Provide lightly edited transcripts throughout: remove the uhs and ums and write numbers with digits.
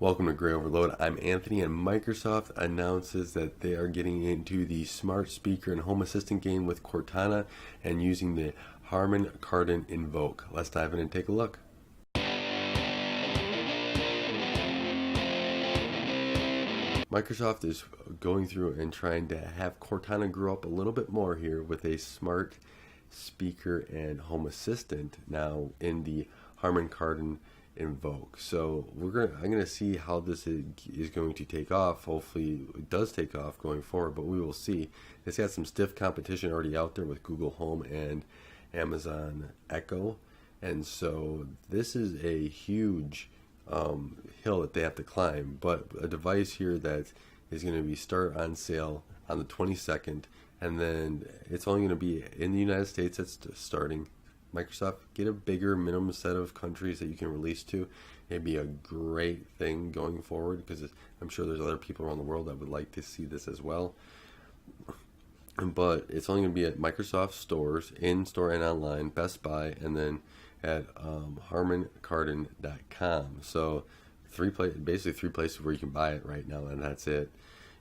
Welcome to Graya Overload. I'm Anthony, and Microsoft announces that they are getting into the smart speaker and home assistant game with Cortana and using the Harman Kardon Invoke. Let's dive in and take a look. Microsoft is going through and trying to have Cortana grow up a little bit more here with a smart speaker and home assistant now in the Harman Kardon Invoke. So I'm gonna see how this is going to take off. Hopefully it does take off going forward, but we will see. It's got some stiff competition already out there with Google Home and Amazon Echo, and so this is a huge hill that they have to climb. But a device here that is going to be start on sale on the 22nd, and then it's only going to be in the United States. That's starting. Microsoft, get a bigger minimum set of countries that you can release to. It'd be a great thing going forward, because I'm sure there's other people around the world that would like to see this as well. But it's only going to be at Microsoft stores, in-store and online, Best Buy, and then at harmankardon.com. So basically three places where you can buy it right now, and that's it.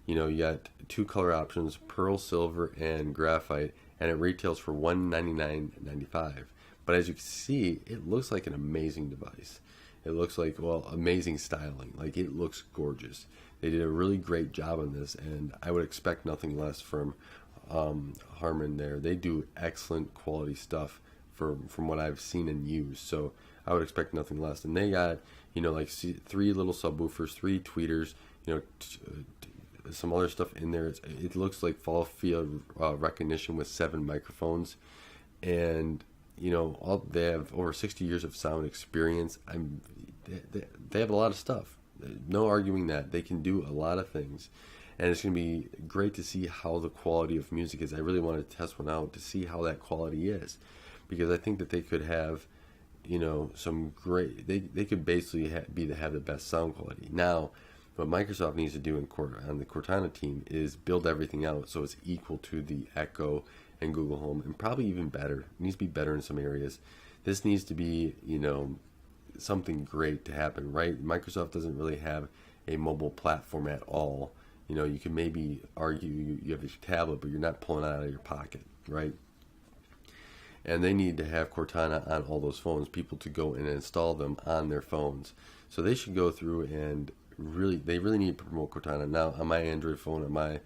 You got two color options, pearl, silver, and graphite, and it retails for $199.95. But as you can see, it looks like an amazing device. It looks like, well, amazing styling. Like, it looks gorgeous. They did a really great job on this, and I would expect nothing less from Harman there. They do excellent quality stuff from what I've seen and used. So I would expect nothing less. And they got, like three little subwoofers, three tweeters, some other stuff in there. It looks like fall field recognition with 7 microphones, and they have over 60 years of sound experience. They have a lot of stuff. No arguing that they can do a lot of things, and it's going to be great to see how the quality of music is. I really want to test one out to see how that quality is, because I think that they could have, some great. They could basically have the best sound quality. Now, what Microsoft needs to do on the Cortana team is build everything out so it's equal to the Echo and Google Home, and probably even better. It needs to be better in some areas. This needs to be, something great to happen, right? Microsoft doesn't really have a mobile platform at all. You can maybe argue you have a tablet, but you're not pulling it out of your pocket, right? And they need to have Cortana on all those phones, people to go and install them on their phones. So they should go through and they really need to promote Cortana. Now, on my Android phone, on my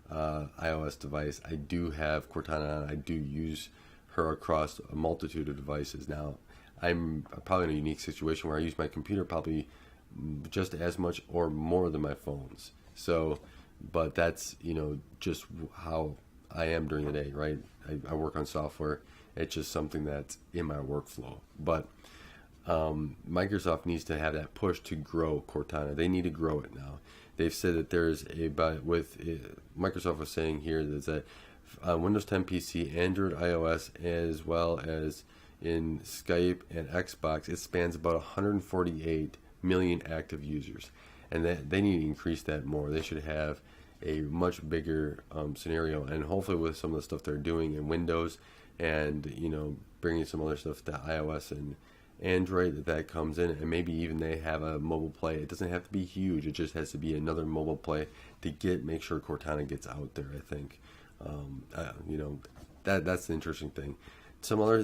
iOS device, I do have Cortana on. I do use her across a multitude of devices. Now, I'm probably in a unique situation where I use my computer probably just as much or more than my phones. So, but that's, just how I am during the day, right? I work on software. It's just something that's in my workflow. But Microsoft needs to have that push to grow Cortana. They need to grow it now. They've said that Microsoft was saying here that Windows 10 PC, Android, iOS, as well as in Skype and Xbox, it spans about 148 million active users, and that they need to increase that more. They should have a much bigger scenario, and hopefully with some of the stuff they're doing in Windows, and bringing some other stuff to iOS and Android, that comes in, and maybe even they have a mobile play. It doesn't have to be huge. It just has to be another mobile play to make sure Cortana gets out there. I think that's the interesting thing. Some other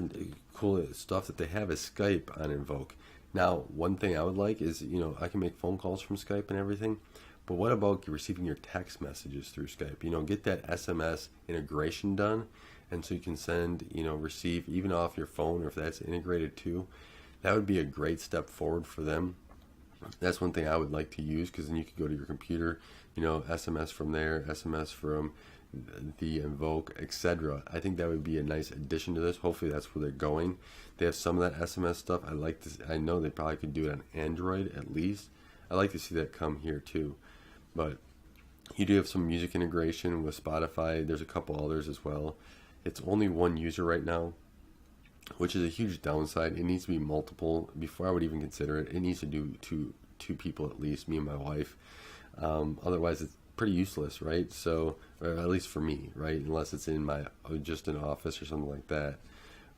cool stuff that they have is Skype on Invoke. Now, one thing I would like is I can make phone calls from Skype and everything, but what about receiving your text messages through Skype? Get that SMS integration done, and so you can send, receive even off your phone, or if that's integrated too. That would be a great step forward for them. That's one thing I would like to use, because then you could go to your computer, SMS from there, SMS from the Invoke, etc. I think that would be a nice addition to this. Hopefully that's where they're going. They have some of that SMS stuff. I know they probably could do it on Android at least. I'd like to see that come here too. But you do have some music integration with Spotify. There's a couple others as well. It's only one user right now, which is a huge downside. It needs to be multiple. Before I would even consider it, it needs to do two people at least, me and my wife. Otherwise, it's pretty useless, right? So, or at least for me, right? Unless it's in just an office or something like that.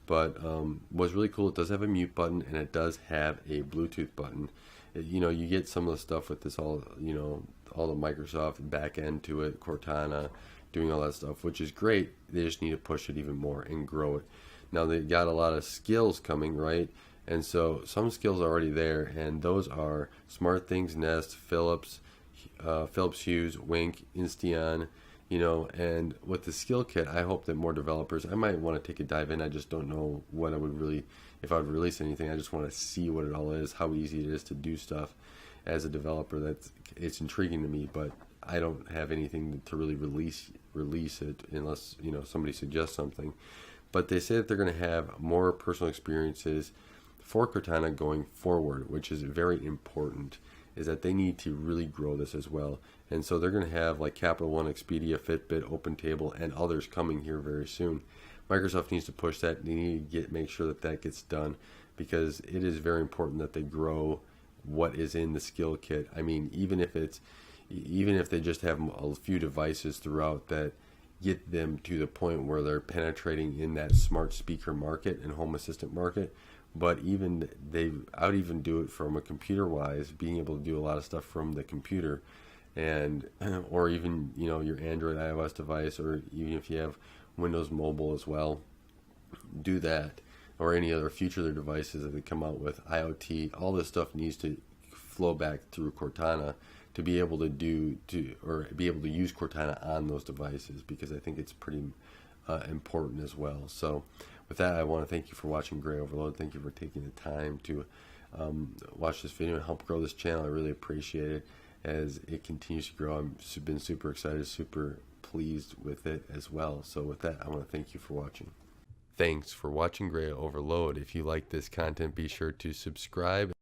But what's really cool, it does have a mute button, and it does have a Bluetooth button. you know, you get some of the stuff with this all, you know, all the Microsoft back end to it, Cortana, doing all that stuff, which is great. They just need to push it even more and grow it. Now they got a lot of skills coming, right? And so some skills are already there, and those are SmartThings, Nest, Philips, Philips Hue, Wink, Insteon, you know. And with the skill kit, I hope that more developers, I might want to take a dive in. I just don't know what I would really, if I would release anything. I just want to see what it all is, how easy it is to do stuff as a developer. It's intriguing to me, but I don't have anything to really release it unless, you know, somebody suggests something. But they say that they're going to have more personal experiences for Cortana going forward, which is very important, is that they need to really grow this as well. And so they're going to have like Capital One, Expedia, Fitbit, OpenTable, and others coming here very soon. Microsoft needs to push that. They need to make sure that that gets done, because it is very important that they grow what is in the skill kit. I mean, even if they just have a few devices throughout that get them to the point where they're penetrating in that smart speaker market and home assistant market. But I would even do it from a computer wise, being able to do a lot of stuff from the computer, and or even, you know, your Android, iOS device, or even if you have Windows Mobile as well, do that, or any other future devices that they come out with, IoT. All this stuff needs to flow back through Cortana to be able to be able to use Cortana on those devices, because I think it's pretty important as well. So with that, I want to thank you for watching Graya Overload. Thank you for taking the time to watch this video and help grow this channel. I really appreciate it as it continues to grow. I've been super excited, super pleased with it as well. So with that, I want to thank you for watching. Thanks for watching Graya Overload. If you like this content, be sure to subscribe